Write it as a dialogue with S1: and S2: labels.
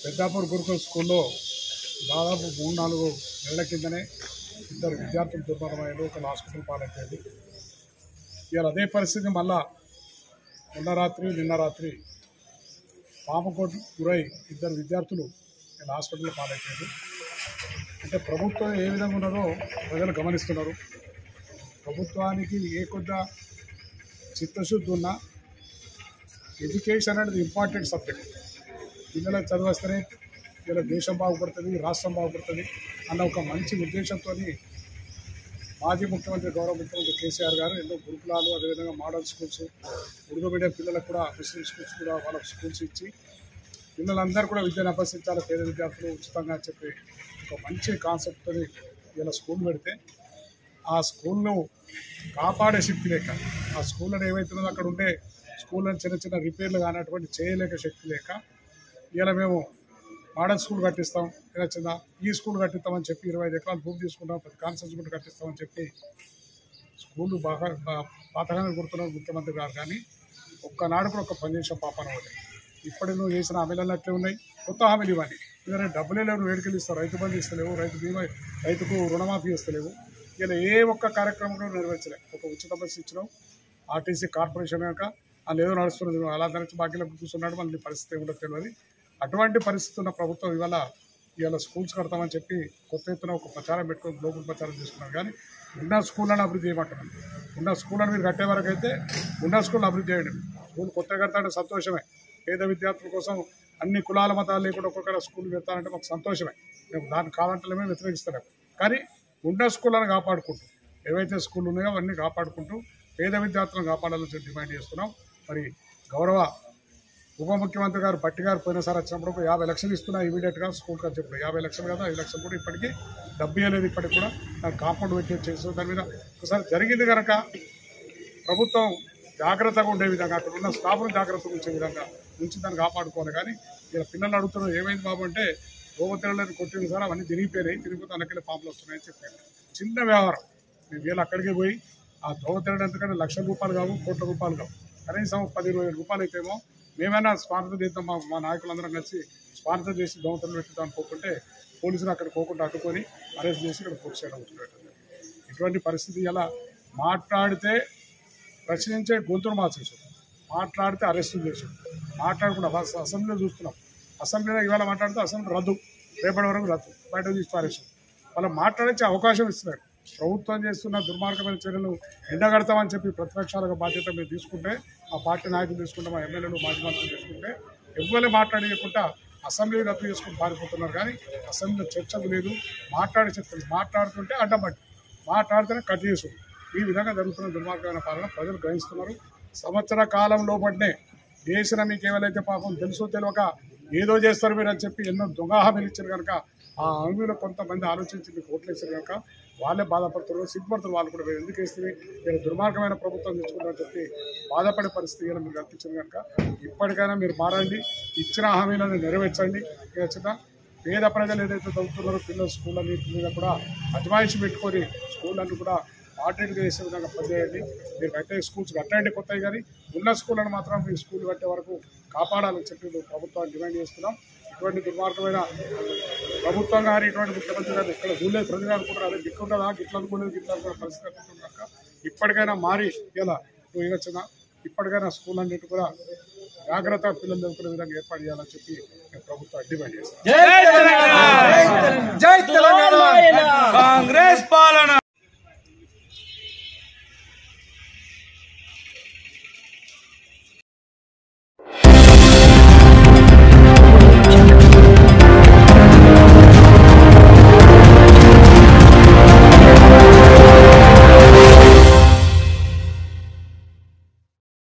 S1: పెద్దాపూర్ గురుకుల స్కూల్లో దాదాపు 3-4 నెలల కిందనే ఇద్దరు విద్యార్థులు దుర్మరణమయ్యారు. ఒక హాస్పిటల్ పాలైపోయింది. ఇవాళ అదే పరిస్థితి మళ్ళా నిన్న రాత్రి పాపకోట్ గురై ఇద్దరు విద్యార్థులు ఇలా హాస్పిటల్లో పాలైపోయారు. అంటే ప్రభుత్వం ఏ విధంగా ఉన్నదో ప్రజలు గమనిస్తున్నారు. ప్రభుత్వానికి ఏ కొద్ది చిత్తశుద్ధి ఉన్నా ఎడ్యుకేషన్ అనేది ఇంపార్టెంట్ సబ్జెక్ట్. పిల్లలకు చదివేస్తేనే ఇలా దేశం బాగుపడుతుంది, రాష్ట్రం బాగుపడుతుంది అన్న ఒక మంచి ఉద్దేశంతో మాజీ ముఖ్యమంత్రి గౌరవ ముఖ్యమంత్రి కేసీఆర్ గారు ఎన్నో గురుకులాలు, అదేవిధంగా మోడల్ స్కూల్స్, ఉర్దూ మీడియం పిల్లలకు కూడా ముస్లిం స్కూల్స్ కూడా వాళ్ళకు స్కూల్స్ ఇచ్చి పిల్లలందరూ కూడా విద్యను అభ్యసించాలి, పేద విద్యార్థులు ఉచితంగా చెప్పి ఒక మంచి కాన్సెప్ట్తో ఇలా స్కూల్ పెడితే ఆ స్కూల్ను కాపాడే శక్తి లేక, ఆ స్కూళ్ళని ఏవైతుందో అక్కడ ఉండే స్కూళ్ళని చిన్న చిన్న రిపేర్లు కానటువంటి చేయలేక శక్తి లేక ఇలా మేము మోడల్ స్కూల్ కట్టిస్తాం, ఇలా చిన్న ఈ స్కూల్ కట్టిస్తామని చెప్పి 25 ఎకరాలు భూమి తీసుకుంటాం, 10 కాన్సెప్ట్స్ కూడా కట్టిస్తామని చెప్పి స్కూళ్ళు బాగా పాతగానే గుర్తున్నారు ముఖ్యమంత్రి గారు. కానీ ఒక్కనాడు కూడా ఒక పని చేసిన పాపన ఒకటి. ఇప్పటి నువ్వు చేసిన హామీలు అట్లే ఉన్నాయి, కొత్త హామీలు ఇవ్వండి. ఎందుకంటే డబ్బులే లేవు, వేడికలు ఇస్తారు, రైతు బంధు ఇస్తలేవు, రైతు బీమా, రైతుకు రుణమాఫీ ఇస్తలేవు. ఇలా ఏ ఒక్క కార్యక్రమం కూడా నెరవేర్చలేవు. ఒక ఉచిత బస్సు ఇచ్చినాం, ఆర్టీసీ కార్పొరేషన్ కనుక అది ఏదో నడుస్తున్నది, అలా ధరించి బాకీలకు కూర్చున్నాడు, మళ్ళీ పరిస్థితి ఏమిటో తెలియదు. అటువంటి పరిస్థితి ఉన్న ప్రభుత్వం ఇవాళ స్కూల్స్ కడతామని చెప్పి కొత్త ఎత్తున ఒక ప్రచారం పెట్టుకొని గ్లోబల్ ప్రచారం చేస్తున్నారు. కానీ ఉన్న స్కూళ్ళని అభివృద్ధి చేయమంటున్నాను. ఉన్న స్కూళ్ళని మీరు కట్టే వరకు అయితే ఉన్న స్కూళ్ళని అభివృద్ధి చేయండి. స్కూల్ కొత్తగా కడతాంటే సంతోషమే. పేద విద్యార్థుల కోసం అన్ని కులాల మతాలు లేకుండా ఒక్కొక్కరు స్కూల్ పెడతానంటే మాకు సంతోషమే. మేము దాన్ని కాదంటలేమే వ్యతిరేకిస్తలేము. కానీ ఉన్న స్కూళ్ళని కాపాడుకుంటూ, ఏవైతే స్కూళ్ళు ఉన్నాయో అవన్నీ కాపాడుకుంటూ పేద విద్యార్థులను కాపాడాలని చెప్పి డిమాండ్ చేస్తున్నాం. మరి గౌరవ ఉప ముఖ్యమంత్రి గారు భట్టి గారు పోయినసారి వచ్చినప్పుడు 50 లక్షలు ఇస్తున్నా ఇమీడియట్గా స్కూల్కి అని చెప్పారు. 50 లక్షలు కదా, 5 లక్షలు కూడా ఇప్పటికీ డబ్బు ఇవ్వలేదు. ఇప్పటికి కూడా నాకు కాంపౌండ్ పెట్టి చేస్తాం. దాని మీద ఒకసారి జరిగింది కనుక ప్రభుత్వం జాగ్రత్తగా ఉండే విధంగా, అక్కడ ఉన్న స్టాఫ్ను జాగ్రత్తగా ఉంచే విధంగా నుంచి దాన్ని కాపాడుకోవాలి. కానీ ఇలా పిల్లలు అడుగుతున్నారు ఏమైంది బాబు అంటే దోమతెరలను కొట్టిన సార్ అవన్నీ తిరిగిపోయినాయి, తిరిగిపోతే అన్నకెళ్ళి పాములు వస్తున్నాయని చెప్పారు. చిన్న వ్యవహారం. మేము వీళ్ళు అక్కడికి పోయి ఆ దోమతెరలు ఎంతకంటే లక్షల రూపాయలు కావు, కోట్ల రూపాయలు కావు, కనీసం 10-20 రూపాయలు అయితేమో మేమైనా స్పాన్సర్ చేద్దాం, మా నాయకులందరం కలిసి స్పాన్సర్ చేసి దోమతెరలు పెట్టుదాం అనుకోకుంటే పోలీసులు అక్కడ పోకుండా అడ్డుకొని అరెస్ట్ చేసి ఇక్కడ పోలీసు స్టేషన్ కూర్చోబెట్టారు. ఇటువంటి పరిస్థితి ఇలా మాట్లాడితే ప్రశ్నించే గొంతును మార్చేసాడు, మాట్లాడితే అరెస్టులు చేశాడు, మాట్లాడకుండా అసెంబ్లీలో చూస్తున్నాం. అసెంబ్లీలో ఇవాళ మాట్లాడితే అసెంబ్లీ రద్దు, రేపటి వరకు రద్దు, బయట తీసి పారేసాడు. వాళ్ళు మాట్లాడించే అవకాశం ఇస్తున్నారు. ప్రభుత్వం చేస్తున్న దుర్మార్గమైన చర్యలు ఎండగడతామని చెప్పి ప్రతిపక్షాలకు బాధ్యత మీరు తీసుకుంటే, మా పార్టీ నాయకులు తీసుకుంటే, మా ఎమ్మెల్యేలు మాజీ మంత్రులు తీసుకుంటే ఎవ్వరు మాట్లాడకుండా అసెంబ్లీ రద్దు చేసుకుని పారిపోతున్నారు. కానీ అసెంబ్లీలో చర్చకు లేదు, మాట్లాడే చర్చలు మాట్లాడుతుంటే అడ్డపట్టి మాట్లాడితేనే కట్ చేసుడు. ఈ విధంగా జరుగుతున్న దుర్మార్గమైన పాలన ప్రజలు గ్రహిస్తున్నారు. సంవత్సర కాలం లోపలనే చేసిన మీకు ఏవైతే పాపం తెలుసో తెలియక ఏదో చేస్తారు మీరు అని చెప్పి ఎన్నో దొంగ హామీలు ఇచ్చారు కనుక ఆ హామీలో కొంతమంది ఆలోచించి మీకు ఓట్లు వేసారు కనుక వాళ్ళే బాధపడుతున్నారు, సిగ్గుపడుతున్నారు. వాళ్ళు కూడా ఎందుకు వేస్తుంది ఇలా దుర్మార్గమైన ప్రభుత్వం తెచ్చుకుంటారని చెప్పి బాధపడే పరిస్థితి మీరు కల్పించారు కనుక ఇప్పటికైనా మీరు మారండి, ఇచ్చిన హామీలను నెరవేర్చండి. ఖచ్చితంగా పేద ప్రజలు ఏదైతే చదువుతున్నారో పిల్లల స్కూళ్ళ మీద కూడా అజమాయిషి పెట్టుకొని స్కూళ్ళను కూడా ఆర్డర్గా చేసే విధంగా పనిచేయండి. మీరు కట్టే స్కూల్స్ కట్టండి కొత్తవి, కానీ ఉన్న స్కూళ్ళను మాత్రం మీ స్కూల్ కట్టే వరకు కాపాడాలని చెప్పి ప్రభుత్వాన్ని డిమాండ్ చేస్తున్నాం. ఇటువంటి దుర్మార్గమైన ప్రభుత్వం కానీ ఇటువంటి ముఖ్యమంత్రి గారు ఇక్కడ చూడలేదు, ప్రజలు అనుకుంటారు అదే గిట్లుంటుందా, గిట్ల అనుకోలేదు, గిట్ల అనుకునే పరిస్థితి కనుక ఇప్పటికైనా మారి ఇలా వచ్చిన ఇప్పటికైనా స్కూల్ అన్నిటి కూడా జాగ్రత్తగా పిల్లలు చదువుకునే విధంగా ఏర్పాటు చేయాలని చెప్పి ప్రభుత్వం డిమాండ్ చేస్తాం.
S2: జై తెలంగాణ కాంగ్రెస్ పాలన.